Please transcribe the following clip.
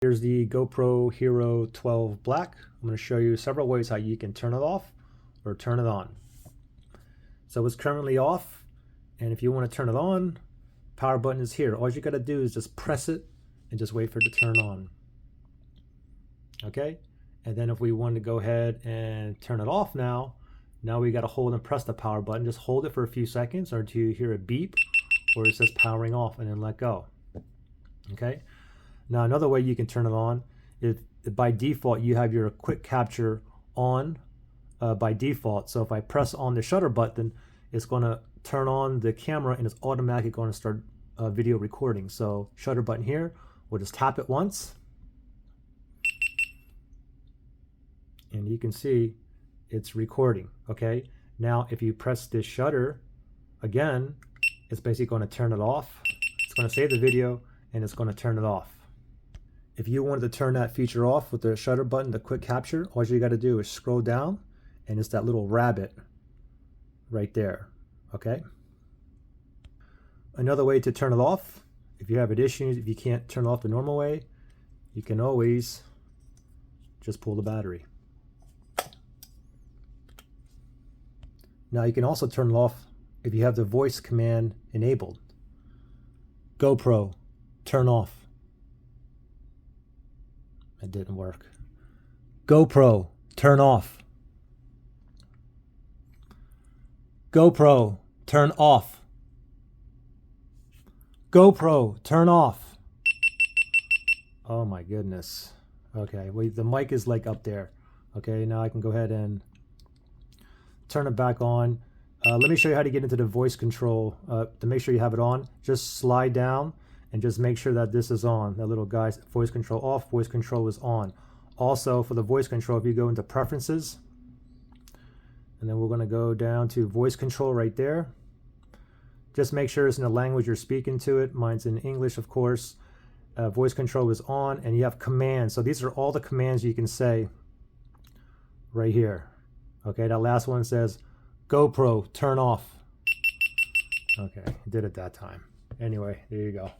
Here's the GoPro Hero 12 Black. I'm going to show you several ways how you can turn it off or turn it on. So it's currently off, and if you want to turn it on, power button is here. All you got to do is just press it and just wait for it to turn on. Okay? And then if we want to go ahead and turn it off now we got to hold and press the power button. Just hold it for a few seconds or until you hear a beep where it says powering off, and then let go. Okay? Now another way you can turn it on is by default you have your quick capture on by default. So if I press on the shutter button, it's going to turn on the camera and it's automatically going to start video recording. So shutter button here, we'll just tap it once and you can see it's recording. Okay, now if you press this shutter again, it's basically going to turn it off. It's going to save the video and it's going to turn it off. If you wanted to turn that feature off with the shutter button, the quick capture, all you got to do is scroll down and it's that little rabbit right there. Okay. Another way to turn it off, if you have issues, if you can't turn it off the normal way, you can always just pull the battery. Now you can also turn it off if you have the voice command enabled. GoPro, turn off. It didn't work. GoPro, turn off. GoPro, turn off. GoPro, turn off. Oh my goodness. Okay, wait, the mic is like up there. Okay, now I can go ahead and turn it back on. Let me show you how to get into the voice control. To make sure you have it on, just slide down and just make sure that this is on. That little guy's voice control off, voice control is on. Also for the voice control, if you go into preferences, and then we're going to go down to voice control right there. Just make sure it's in the language you're speaking to it. Mine's in English, of course. Voice control is on, and you have commands. So these are all the commands you can say right here. Okay, that last one says, GoPro, turn off. Okay, did it that time. Anyway, there you go.